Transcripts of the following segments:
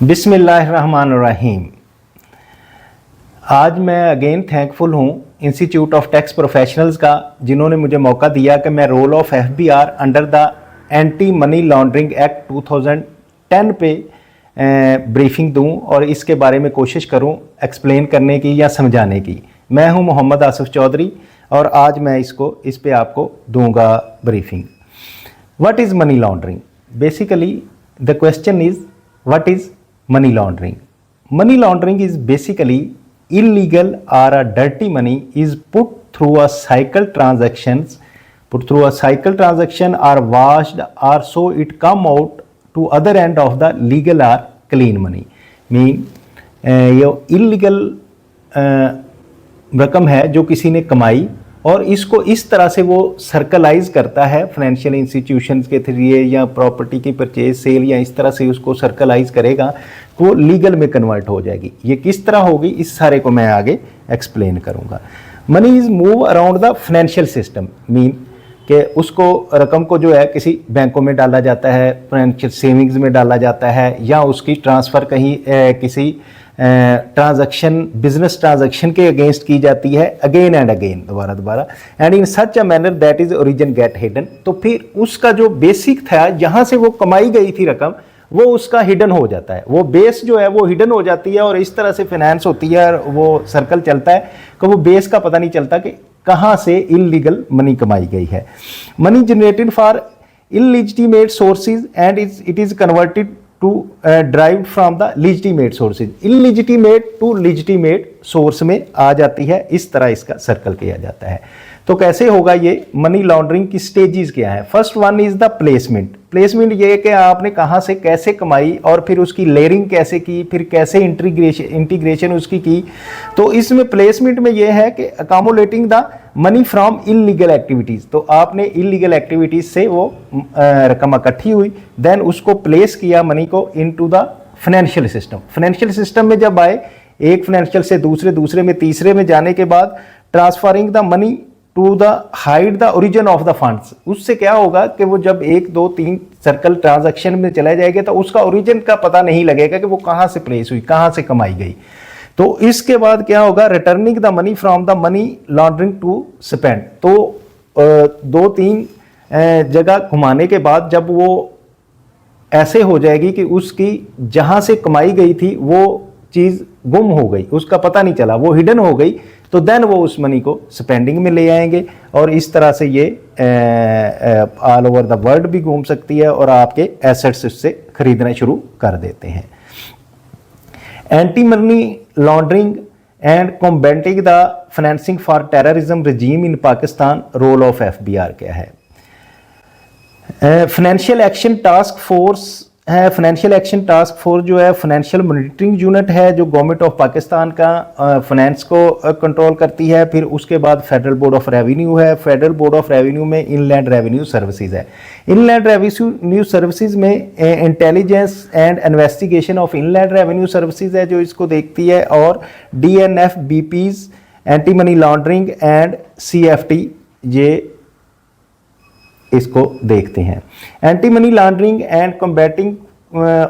बिस्मिल्लाहिर्रहमानिर्रहीम। आज मैं अगेन थैंकफुल हूँ इंस्टीट्यूट ऑफ टैक्स प्रोफेशनल्स का, जिन्होंने मुझे मौका दिया कि मैं role of FBR under the anti money laundering act 2010 पे ब्रीफिंग दूँ और इसके बारे में कोशिश करूँ एक्सप्लेन करने की या समझाने की। मैं हूँ मोहम्मद आसिफ चौधरी और आज मैं इस पे आपको दूंगा briefing. What is money laundering? Basically the question is what is money laundering. Money laundering is basically illegal or a dirty money is put through a cycle transaction or washed or so it come out to other end of the legal or clean money. Mean ये illegal रकम है जो किसी ने कमाई और इसको इस तरह से वो सर्कलाइज करता है फाइनेंशियल इंस्टीट्यूशंस के थ्रिए या प्रॉपर्टी की परचेज सेल या इस तरह से उसको सर्कलाइज करेगा तो वो लीगल में कन्वर्ट हो जाएगी। ये किस तरह होगी इस सारे को मैं आगे एक्सप्लेन करूँगा। Money is move around the financial system, mean कि उसको रकम को जो है किसी बैंकों में डाला जाता है, फाइनेंशियल सेविंग्स में डाला जाता है या उसकी ट्रांसफ़र कहीं किसी ट्रांजैक्शन बिजनेस ट्रांजैक्शन के अगेंस्ट की जाती है अगेन एंड अगेन, दोबारा and in such a manner that is origin get hidden. तो फिर उसका जो बेसिक था जहाँ से वो कमाई गई थी रकम वो उसका हिडन हो जाता है, वो बेस जो है वो हिडन हो जाती है और इस तरह से फाइनेंस होती है और वो सर्कल चलता है कि वो बेस का पता नहीं चलता कि कहाँ से इलीगल मनी कमाई गई है। Money generated for illegitimate sources and it is converted to drive from the legitimate sources. Illegitimate to legitimate source में आ जाती है, इस तरह इसका सर्कल किया जाता है। तो कैसे होगा ये? मनी लॉन्ड्रिंग की स्टेजेस क्या है? First one is the placement. Placement ये कि आपने कहाँ से कैसे कमाई और फिर उसकी लेयरिंग कैसे की, फिर कैसे इंटीग्रेशन उसकी की। तो इसमें प्लेसमेंट में ये है कि accumulating the money from illegal activities. तो आपने इलीगल एक्टिविटीज़ से वो रकम इकट्ठी हुई, देन उसको प्लेस किया मनी को into the financial system. Financial system में जब आए, एक फाइनेंशियल से दूसरे में तीसरे में जाने के बाद transferring the money to the hide the origin of the funds. उससे क्या होगा कि वो जब 1 2 3 सर्कल ट्रांजैक्शन में चला जाएगा तो उसका ओरिजिन का पता नहीं लगेगा कि वो कहाँ से प्लेस हुई, कहाँ से कमाई गई। तो इसके बाद क्या होगा? Returning the money from the money laundering to spend. तो 2-3 जगह घुमाने के बाद जब वो ऐसे हो जाएगी कि उसकी जहाँ से कमाई गई थी वो चीज़ गुम हो गई, उसका पता नहीं चला, वो हिडन हो गई, तो देन वो उस मनी को स्पेंडिंग में ले आएंगे और इस तरह से ये ऑल ओवर द वर्ल्ड भी घूम सकती है और आपके एसेट्स उससे खरीदना शुरू कर देते हैं। Anti money laundering and combating the financing for terrorism regime in Pakistan, role of FBR क्या है? फाइनेंशियल एक्शन टास्क फोर्स है। फाइनेंशियल एक्शन टास्क फोर्स जो है फाइनेंशियल मॉनिटरिंग यूनिट है जो गवर्नमेंट ऑफ पाकिस्तान का फाइनेंस को कंट्रोल करती है। फिर उसके बाद फेडरल बोर्ड ऑफ रेवेन्यू है। फेडरल बोर्ड ऑफ रेवेन्यू में इनलैंड रेवेन्यू सर्विसेज है। इनलैंड रेवेन्यू सर्विसेज में intelligence and investigation of inland revenue services है जो इसको देखती है, और DNF BPs anti money laundering and CFT ये इसको देखते हैं। Anti money laundering and combating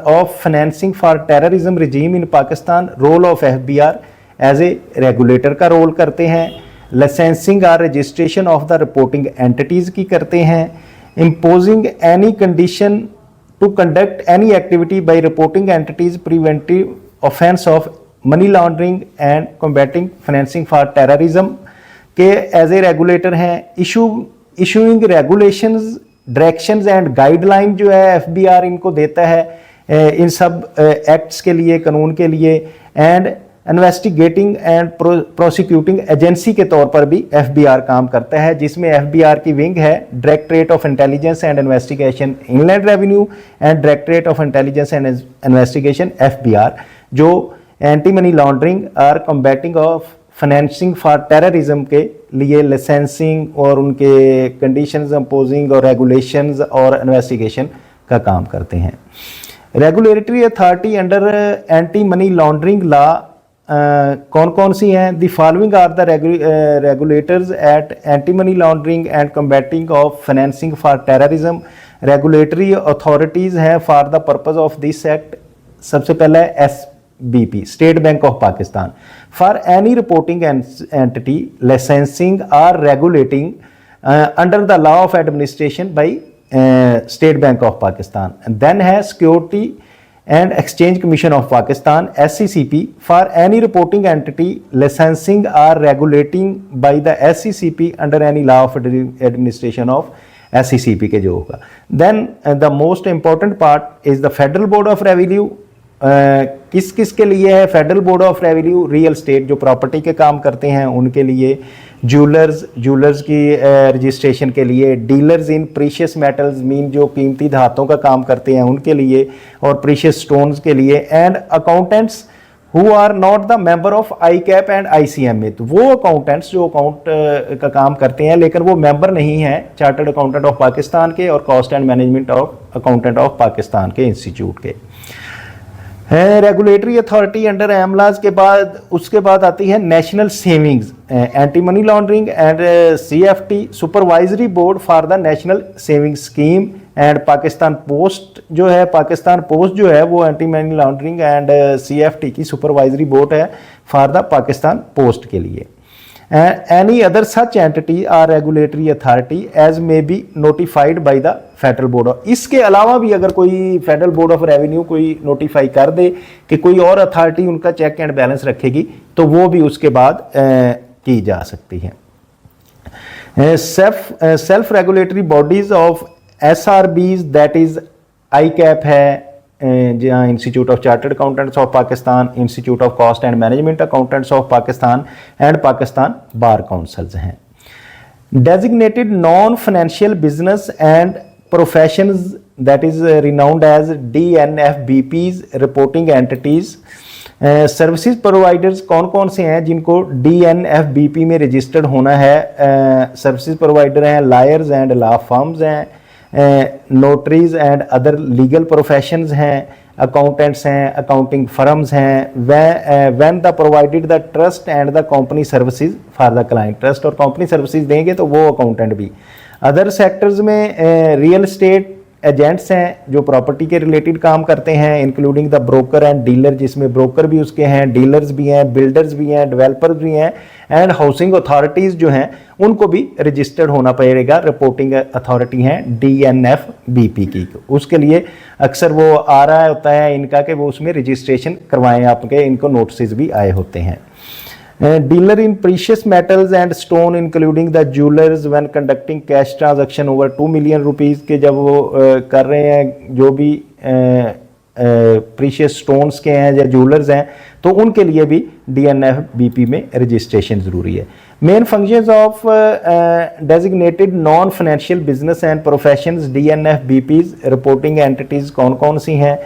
of financing for terrorism regime in Pakistan, role of FBR as a regulator का रोल करते हैं। लाइसेंसिंग और registration of the reporting entities की करते हैं। Imposing any condition to conduct any activity by reporting entities preventive offence of money laundering and combating financing for terrorism के as a regulator हैं। Issuing regulations, directions and guideline जो है FBR इनको देता है इन सब एक्ट्स के लिए, कानून के लिए। And investigating and prosecuting agency के तौर पर भी एफबीआर काम करता है, जिसमें एफबीआर की विंग है directorate of intelligence and investigation inland revenue and directorate of intelligence and investigation FBR, जो एंटी मनी लॉन्ड्रिंग और combating of financing for terrorism के लिए लाइसेंसिंग और उनके कंडीशंस इम्पोजिंग और रेगुलेशंस और इन्वेस्टिगेशन का काम करते हैं। Regulatory authority under anti money laundering law कौन कौन सी हैं? The following are the regulators at anti money laundering and combating of financing for terrorism. Regulatory authorities हैं for the purpose of this act सबसे पहला है SBP, state bank of Pakistan, for any reporting entity licensing और regulating under the law of administration by state bank of Pakistan. Then है security and Exchange Commission of Pakistan, SCCP, for any reporting entity licensing or regulating by the SCCP under any law of administration of SCCP के जो होगा। Then the most important part is the Federal Board of Revenue। किस किस के लिए है federal board of revenue? Real estate जो property के काम करते हैं उनके लिए, ज्वेलर्स की रजिस्ट्रेशन के लिए, डीलर्स इन प्रीशियस मेटल्स मीन जो कीमती धातों का काम करते हैं उनके लिए, और प्रीशियस स्टोन्स के लिए, and accountants who are not the member of ICAP and ICMA। तो वो अकाउंटेंट्स जो अकाउंट का काम करते हैं लेकिन वो मेंबर नहीं है चार्टर्ड अकाउंटेंट ऑफ पाकिस्तान के और cost and management of accountant of Pakistan के इंस्टीट्यूट के। रेगुलेटरी अथॉरिटी अंडर एमलाज के बाद उसके बाद आती है national savings anti money laundering and CFT supervisory board for the national saving scheme, and Pakistan post जो है, पाकिस्तान पोस्ट जो है वो anti money laundering and CFT की सुपरवाइजरी बोर्ड है फॉर द पाकिस्तान पोस्ट के लिए। Any other such entity or regulatory authority as may be notified by the Federal Board of। इसके अलावा भी अगर कोई फेडरल बोर्ड ऑफ रेवेन्यू कोई नोटिफाई कर दे कि कोई और अथॉरिटी उनका चेक एंड बैलेंस रखेगी तो वो भी उसके बाद की जा सकती है। Self regulatory bodies of SRBs that is ICAP है, जहाँ institute of chartered accountants of Pakistan, institute of cost and management accountants of Pakistan and Pakistan bar councils हैं। Designated non financial business and professions that is renowned as DNFBPs reporting entities. Services providers कौन कौन से हैं जिनको DNFBP में registered होना है? Services provider हैं लायर्स एंड लॉ फर्म्स हैं, नोटरीज एंड अदर लीगल प्रोफेशंस हैं, अकाउंटेंट्स हैं, अकाउंटिंग फर्म्स हैं, when the provided the trust and the company services for the client. Trust और कंपनी सर्विसेज देंगे तो वो अकाउंटेंट भी। अदर सेक्टर्स में रियल एस्टेट एजेंट्स हैं जो प्रॉपर्टी के रिलेटेड काम करते हैं, including the broker and dealer, जिसमें ब्रोकर भी उसके हैं, डीलर्स भी हैं, बिल्डर्स भी हैं, डेवलपर्स भी हैं, एंड हाउसिंग अथॉरिटीज़ जो हैं उनको भी रजिस्टर्ड होना पड़ेगा। रिपोर्टिंग अथॉरिटी हैं DNFBP की। उसके लिए अक्सर वो आ रहा होता है इनका कि वो उसमें रजिस्ट्रेशन करवाएं आपके, इनको नोटिस भी आए होते हैं। Dealer in precious metals and stone including the jewellers when conducting cash transaction over 2 million rupees के जब वो कर रहे हैं जो भी प्रीशियस स्टोन्स के हैं या ज्वेलर्स हैं तो उनके लिए भी DNFBP में रजिस्ट्रेशन ज़रूरी है। Main functions of designated non financial business and professions DNFBPs reporting entities कौन कौन सी हैं?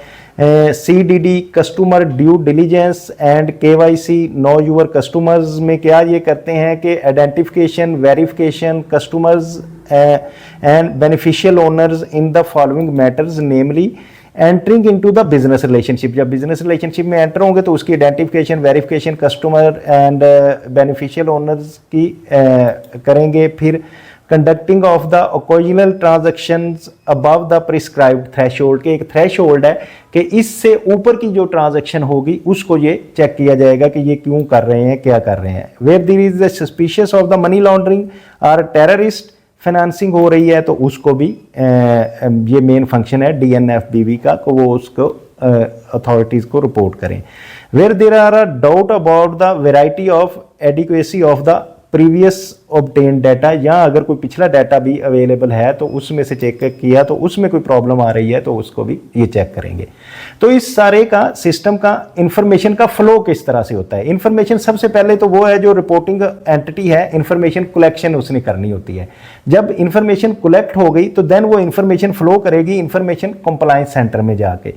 CDD customer due diligence and KYC know your customers में क्या ये करते हैं कि identification, verification customers and beneficial owners in the following matters namely entering into the business relationship. जब बिजनेस रिलेशनशिप में एंटर होंगे तो उसकी identification, verification customer and beneficial owners की करेंगे। फिर conducting of the occasional transactions above the prescribed threshold, के एक थ्रेशोल्ड है कि इससे ऊपर की जो ट्रांजैक्शन होगी उसको ये चेक किया जाएगा कि ये क्यों कर रहे हैं, क्या कर रहे हैं। Where there is the suspicious of the money laundering और टेररिस्ट फाइनेंसिंग हो रही है तो उसको भी ये मेन फंक्शन है DNFBP का को वो उसको अथॉरिटीज़ को रिपोर्ट करें। Where there are a doubt about the variety of adequacy of the previous obtain data, या अगर कोई पिछला डाटा भी अवेलेबल है तो उसमें से चेक किया तो उसमें कोई प्रॉब्लम आ रही है तो उसको भी ये चेक करेंगे। तो इस सारे का सिस्टम का इंफॉर्मेशन का फ्लो किस तरह से होता है? इंफॉर्मेशन सबसे पहले तो वो है जो रिपोर्टिंग एंटिटी है, इंफॉर्मेशन कलेक्शन उसने करनी होती है। जब इंफॉर्मेशन कलेक्ट हो गई तो देन वो इंफॉर्मेशन फ्लो करेगी इंफॉर्मेशन कंप्लायंस सेंटर में जाके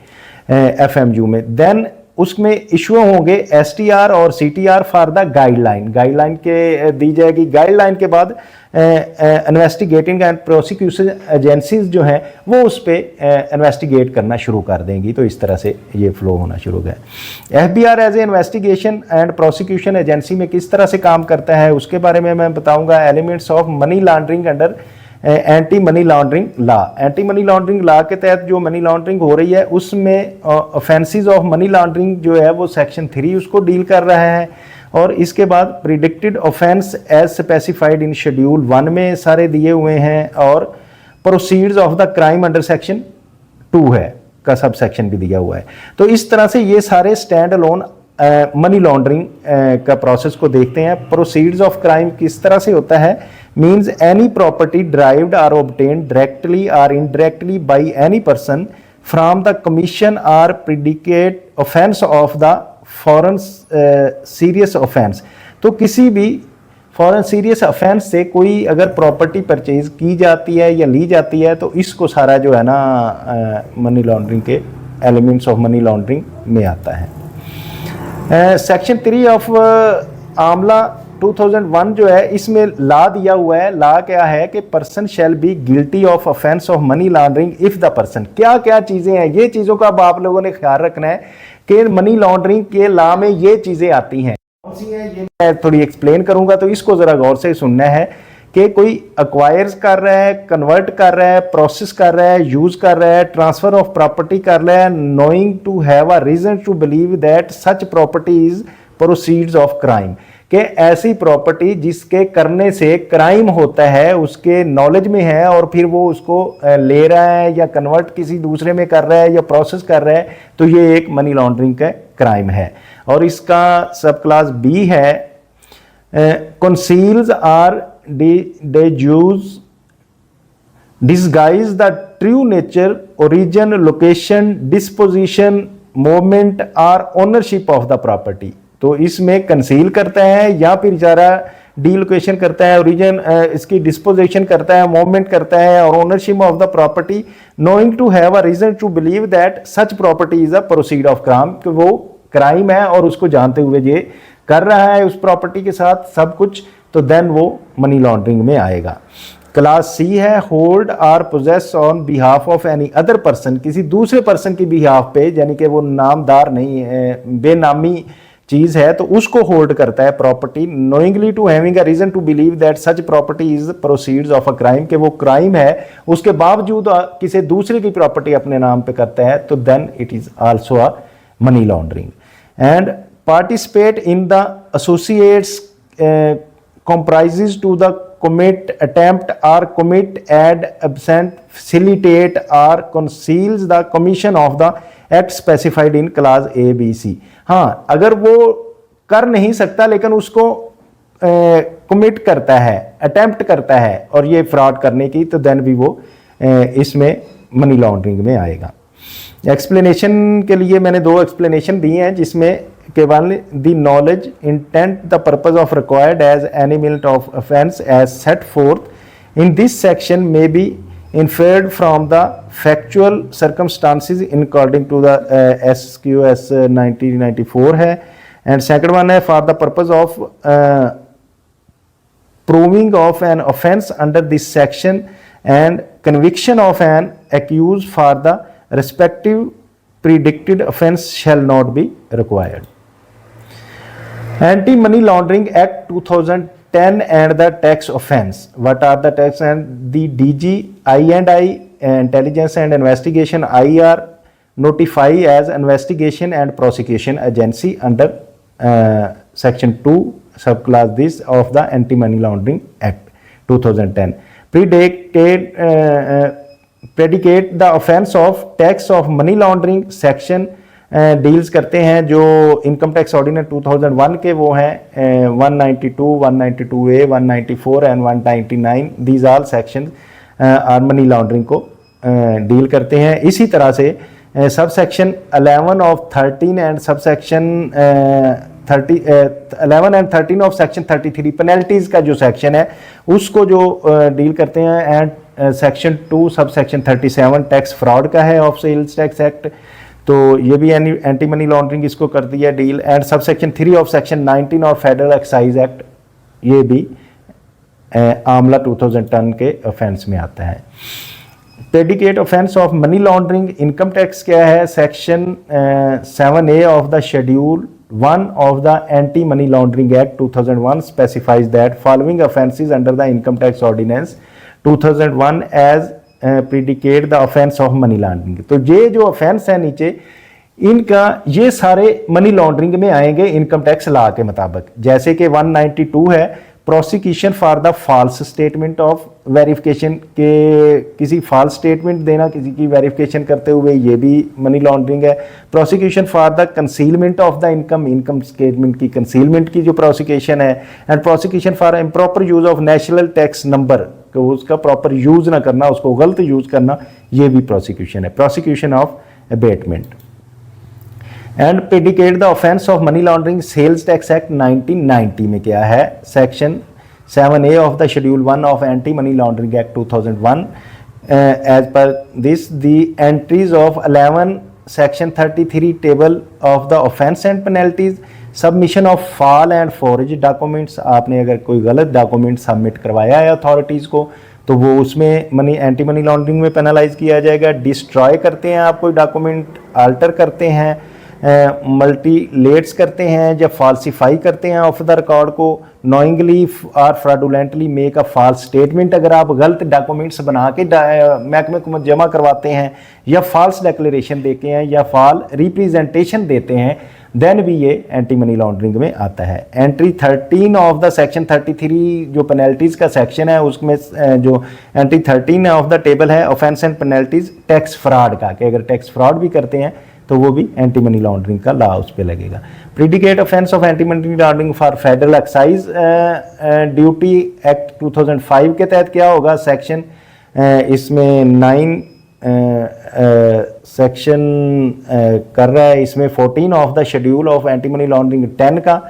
FMU में। देन उसमें इशू होंगे STR और CTR फॉर द गाइडलाइन के दी जाएगी। गाइडलाइन के बाद इन्वेस्टिगेटिंग एंड प्रोसिक्यूशन एजेंसीज जो हैं वो उस पर इन्वेस्टिगेट करना शुरू कर देंगी। तो इस तरह से ये फ्लो होना शुरू हो गया। FBR as a investigation and prosecution agency में किस तरह से काम करता है उसके बारे में मैं बताऊंगा। Elements of money laundering under anti money laundering law. Anti money laundering law के तहत जो मनी लॉन्ड्रिंग हो रही है उसमें ऑफेंसेस ऑफ मनी लॉन्ड्रिंग जो है वो सेक्शन 3 उसको डील कर रहा है। और इसके बाद predicted offence as specified in schedule 1 में सारे दिए हुए हैं, और proceeds of the crime under section 2 है का सब सेक्शन भी दिया हुआ है। तो इस तरह से ये सारे स्टैंड अलोन मनी लॉन्ड्रिंग का प्रोसेस को देखते हैं। प्रोसीड्स ऑफ क्राइम किस तरह से होता है, means any property derived or obtained directly और indirectly by any person from the commission or predicate offence of the foreign serious offence. तो किसी भी फॉरेन सीरियस ऑफेंस से कोई अगर प्रॉपर्टी परचेज की जाती है या ली जाती है तो इसको सारा जो है ना मनी लॉन्ड्रिंग के एलिमेंट्स ऑफ मनी लॉन्ड्रिंग में आता है। सेक्शन 3 ऑफ आमला 2001 जो है इसमें लॉ दिया हुआ है। लॉ क्या है कि person shall be guilty of offence of money laundering if the person, क्या क्या चीजें हैं ये चीजों का अब आप लोगों ने ख्याल रखना है कि मनी लॉन्ड्रिंग के लॉ में ये चीजें आती हैं, कौन सी हैं ये मैं थोड़ी एक्सप्लेन करूंगा, तो इसको जरा गौर से सुनना है कि कोई अक्वायर्स कर रहा है, कन्वर्ट कर रहा है, प्रोसेस कर रहा है, यूज कर रहा है, ट्रांसफर ऑफ प्रॉपर्टी कर रहा है, knowing to have a reason to believe that such property is proceeds of crime, कि ऐसी प्रॉपर्टी जिसके करने से क्राइम होता है उसके नॉलेज में है और फिर वो उसको ले रहा है या कन्वर्ट किसी दूसरे में कर रहा है या प्रोसेस कर रहा है, तो ये एक मनी लॉन्ड्रिंग का क्राइम है। और इसका सब क्लास बी है, conceals or disguise the true nature, origin, location, disposition, movement और ओनरशिप ऑफ द प्रॉपर्टी। तो इसमें कंसील करता है या फिर जरा डीलोकेशन करता है, ओरिजिन इसकी डिस्पोजिशन करता है, मूवमेंट करता है और ownership of the property, knowing to have a reason to believe that such property is a proceed of crime, कि वो क्राइम है और उसको जानते हुए ये कर रहा है उस प्रॉपर्टी के साथ सब कुछ, तो देन वो मनी लॉन्ड्रिंग में आएगा। क्लास सी है, hold or possess on behalf of any other person, किसी दूसरे पर्सन की बिहाफ पे, यानी कि वो नामदार नहीं है, बेनामी चीज है तो उसको होल्ड करता है property, knowingly to having a reason to believe that such property is proceeds of a crime, कि वो क्राइम है उसके बावजूद किसी दूसरे की प्रॉपर्टी अपने नाम पे करता है, तो then it is also a money laundering. And participate in the associates comprises to the commit, attempt or commit, aid, absent, facilitate or conceals the commission of the act specified in clause A, B, C। हाँ, अगर वो कर नहीं सकता लेकिन उसको commit करता है, अटेम्प्ट करता है और ये फ्रॉड करने की, तो देन भी वो इसमें मनी लॉन्ड्रिंग में आएगा। एक्सप्लेनेशन के लिए मैंने 2 एक्सप्लेनेशन दिए हैं, जिसमें केवल the knowledge, intent, the purpose of required as any minute of offence as set forth in this section may be inferred from the factual circumstances in according to the SQS 1994 है। and second one है for the purpose of proving of an offense under this section and conviction of an accused for the respective predicted offense shall not be required। Anti-Money Laundering Act 2010 and the tax offense. What are the tax? And the DG I&I Intelligence and Investigation IR notify as investigation and prosecution agency under section 2 subclass this of the Anti-Money Laundering Act 2010. Predicate the offense of tax of money laundering section deals करते हैं जो income tax ordinance 2001 के, वो हैं 192, 192A, 194 and 199। These all section are money laundering को deal करते हैं। इसी तरह से subsection 11 of 13 and subsection 11 and 13 of section 33 penalties का जो सेक्शन है उसको जो डील करते हैं। And section 2 sub section 37 tax fraud का है ऑफ सेल्स टैक्स एक्ट, तो ये भी एंटी मनी लॉन्ड्रिंग इसको कर दिया deal. And sub section 3 of section 19 और फेडरल एक्साइज एक्ट, ये भी आमला 2010 के ऑफेंस में आता है। Predicate offence of money laundering income tax क्या है? Section 7A of the schedule 1 of the Anti-Money Laundering Act 2001 specifies that following offences under the Income Tax Ordinance 2001 as predicate the offence of money laundering. तो ये जो offence है नीचे इनका, ये सारे मनी लॉन्ड्रिंग में आएंगे इनकम टैक्स लॉ के मुताबिक। जैसे कि 192 है prosecution for the false statement of verification, के किसी फॉल्स स्टेटमेंट देना किसी की वेरिफिकेशन करते हुए, ये भी मनी लॉन्ड्रिंग है। Prosecution for the concealment of the income statement की कंसीलमेंट की जो प्रोसिक्यूशन है। And prosecution for improper use of national tax number, तो उसका प्रॉपर यूज ना करना, उसको गलत यूज करना, ये भी प्रोसिक्यूशन है। Prosecution of abetment and predicate the offence of money laundering sales tax act 1990 में क्या है, section 7A of the schedule 1 of anti money laundering act 2001 as per this the entries of 11 section 33 table of the offence and penalties, submission of false and forged documents, आपने अगर कोई गलत document submit करवाया है authorities को तो वो उसमें एंटी मनी लॉन्ड्रिंग में पेनलाइज किया जाएगा। डिस्ट्रॉय करते हैं आप कोई डॉक्यूमेंट, अल्टर करते हैं, मल्टीलेट्स करते हैं या फॉल्सिफाई करते हैं ऑफ द रिकॉर्ड को, नोइंगली और fraudulently make a false statement, अगर आप गलत डॉक्यूमेंट्स बना के महकमे को जमा करवाते हैं या फॉल्स डिक्लेरेशन देते हैं या फॉल्स रिप्रेजेंटेशन देते हैं, देन भी ये एंटी मनी लॉन्ड्रिंग में आता है। एंट्री 13 ऑफ द सेक्शन 33 जो पेनल्टीज का सेक्शन है उसमें जो एंट्री 13 ऑफ द टेबल है offence and penalties tax fraud का, कि अगर टैक्स फ्रॉड भी करते हैं तो वो भी एंटी मनी लॉन्ड्रिंग का लॉ उस पर लगेगा। Predicate offence of anti money laundering for federal excise duty act 2005 के तहत क्या होगा, सेक्शन इसमें 9 सेक्शन कर रहा है, इसमें 14 of the schedule of anti money laundering 10 का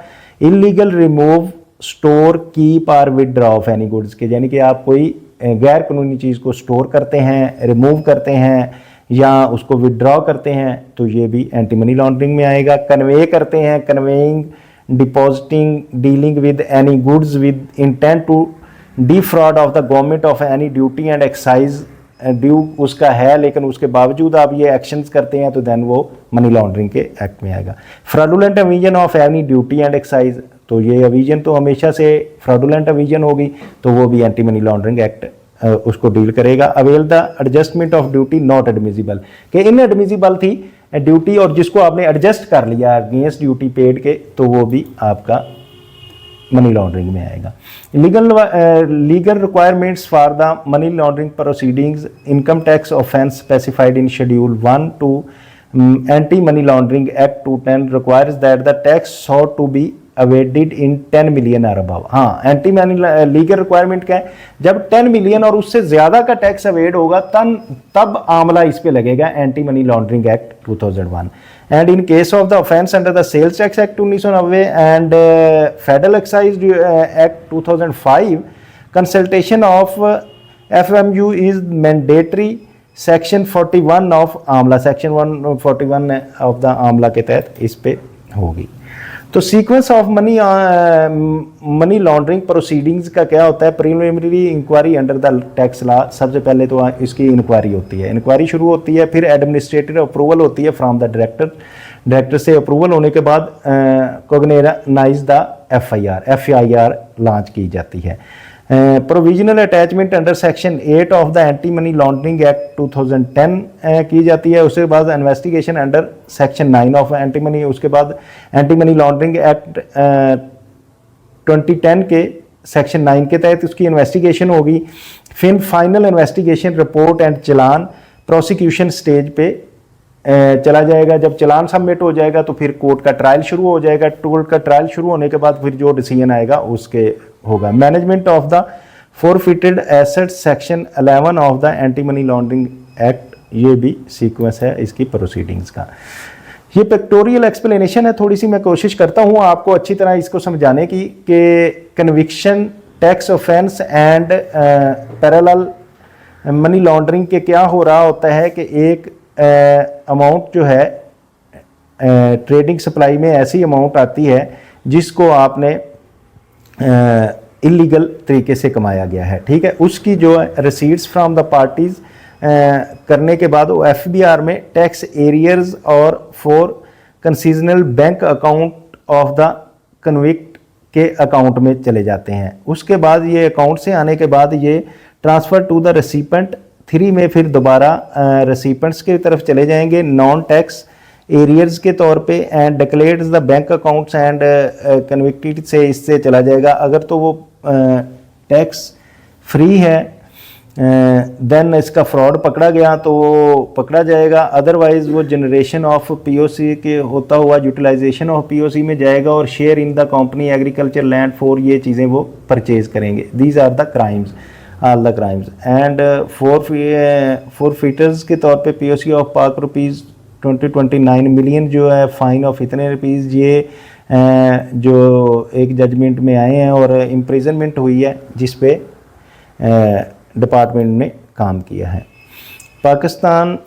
इलीगल रिमूव स्टोर कीप और विदड्रॉ ऑफ एनी गुड्स के, यानी कि आप कोई गैर कानूनी चीज़ को स्टोर करते हैं, रिमूव करते हैं या उसको विदड्रॉ करते हैं तो ये भी एंटी मनी लॉन्ड्रिंग में आएगा। कन्वे करते हैं, conveying, depositing, dealing with any goods with intent to defraud of the government of any duty and excise due उसका है लेकिन उसके बावजूद आप ये एक्शंस करते हैं तो देन वो मनी लॉन्ड्रिंग के एक्ट में आएगा। Fraudulent Avision of any duty and excise, तो ये एविजन तो हमेशा से फ्रॉडुलेंट एविजन होगी तो वो भी एंटी मनी लॉन्ड्रिंग एक्ट उसको डील करेगा। Avail the adjustment of duty not admissible, कि इनएडमिजिबल थी ड्यूटी और जिसको आपने एडजस्ट कर लिया अगेंस्ट ड्यूटी पेड के तो वो भी आपका मनी लॉन्ड्रिंग में आएगा। Legal requirements for the money laundering proceedings, income tax offence specified in schedule 1 to anti money laundering act 2010 requires that the tax sought to be evaded in 10 million और above. हाँ, anti money legal requirement क्या है, जब 10 million और उससे ज्यादा का tax avoid होगा तब आमला इस पे लगेगा, anti money laundering act 2001। And in case of the offence under the sales tax act 1990 and federal excise act 2005 consultation of FMU is mandatory. Section 41 of AMLA, section 141 of the AMLA के तहत इस पे होगी। तो sequence of money laundering proceedings का क्या होता है, preliminary inquiry under the tax law, सबसे पहले तो इसकी इंक्वायरी होती है, इंक्वायरी शुरू होती है, फिर एडमिनिस्ट्रेटिव अप्रूवल होती है फ्रॉम द डायरेक्टर से अप्रूवल होने के बाद कोग्निनाइज द FIR लॉन्च की जाती है। Provisional attachment under section 8 of the anti money laundering act 2010 की जाती है। उसके बाद investigation under section 9 of anti money, उसके बाद एंटी मनी लॉन्ड्रिंग एक्ट 2010 के सेक्शन 9 के तहत उसकी इन्वेस्टिगेशन होगी। फिर final investigation report and challan prosecution stage पे चला जाएगा। जब चलान सबमिट हो जाएगा तो फिर कोर्ट का ट्रायल शुरू हो जाएगा। कोर्ट का ट्रायल शुरू होने के बाद फिर जो डिसीजन आएगा उसके होगा। Management of the forfeited assets section 11 of the anti money laundering act, ये भी सीक्वेंस है इसकी प्रोसीडिंग्स का। ये पिक्टोरियल एक्सप्लेनेशन है, थोड़ी सी मैं कोशिश करता हूँ आपको अच्छी तरह इसको समझाने की कि conviction, tax offence and parallel money laundering के क्या हो रहा होता है कि एक अमाउंट जो है ट्रेडिंग सप्लाई में ऐसी अमाउंट आती है जिसको आपने इलीगल तरीके से कमाया गया है, ठीक है। उसकी जो रिसीट्स फ्रॉम द पार्टीज करने के बाद वो FBR में टैक्स एरियर्स और for concessional bank account of the convict के अकाउंट में चले जाते हैं। उसके बाद ये अकाउंट से आने के बाद ये ट्रांसफ़र टू द रेसिपेंट 3 में फिर दोबारा रेसिपेंट्स की तरफ चले जाएंगे नॉन टैक्स एरियर्स के तौर पे and declares the bank accounts and convicted से इससे चला जाएगा। अगर तो वो टैक्स फ्री है देन इसका फ्रॉड पकड़ा गया तो वो पकड़ा जाएगा, अदरवाइज वो जनरेशन ऑफ पीओसी के होता हुआ यूटिलाइजेशन ऑफ पीओसी में जाएगा और share in the company agriculture land for ये चीज़ें वो परचेज करेंगे। These are the crimes, all the crimes. And forfeiture के तौर पे POC of Pak rupees 29 million जो है फाइन ऑफ इतने रुपीज़ ये जो एक जजमेंट में आए हैं और इम्प्रिजनमेंट हुई है जिस पे डिपार्टमेंट ने काम किया है। Pakistan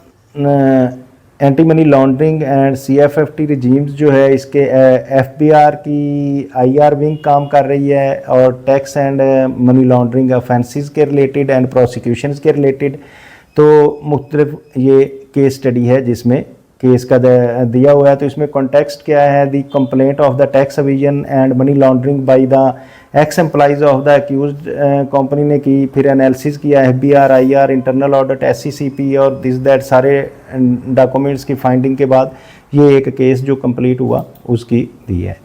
anti money laundering and CFFT regimes जो है इसके FBR की IR विंग काम कर रही है और tax and money laundering offences के रिलेटेड एंड प्रोसिक्यूशंस के रिलेटेड तो मुख्तलिफ ये केस स्टडी है जिसमें केस का दिया हुआ है। तो इसमें कॉन्टेक्स्ट क्या है, the complaint of the tax Avision and money laundering by the x employees of the accused company ने की, फिर एनालिसिस किया FBR IR internal audit SCCP और दिस दैट सारे डॉक्यूमेंट्स की फाइंडिंग के बाद ये एक केस जो कंप्लीट हुआ उसकी दी है।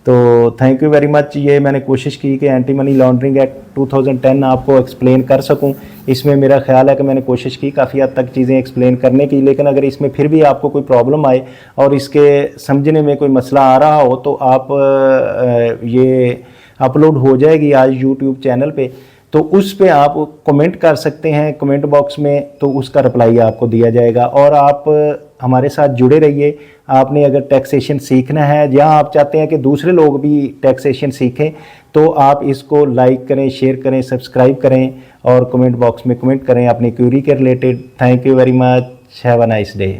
तो थैंक यू वेरी मच। ये मैंने कोशिश की कि एंटी मनी लॉन्ड्रिंग एक्ट 2010 आपको एक्सप्लेन कर सकूं। इसमें मेरा ख्याल है कि मैंने कोशिश की काफ़ी हद तक चीज़ें एक्सप्लेन करने की, लेकिन अगर इसमें फिर भी आपको कोई प्रॉब्लम आए और इसके समझने में कोई मसला आ रहा हो तो आप ये अपलोड हो जाएगी आज YouTube चैनल पे, तो उस पे आप कमेंट कर सकते हैं कमेंट बॉक्स में, तो उसका रिप्लाई आपको दिया जाएगा। और आप हमारे साथ जुड़े रहिए। आपने अगर टैक्सेशन सीखना है या आप चाहते हैं कि दूसरे लोग भी टैक्सेशन सीखें तो आप इसको लाइक करें, शेयर करें, सब्सक्राइब करें और कमेंट बॉक्स में कमेंट करें अपनी क्वेरी के related. Thank you very much, have a nice day.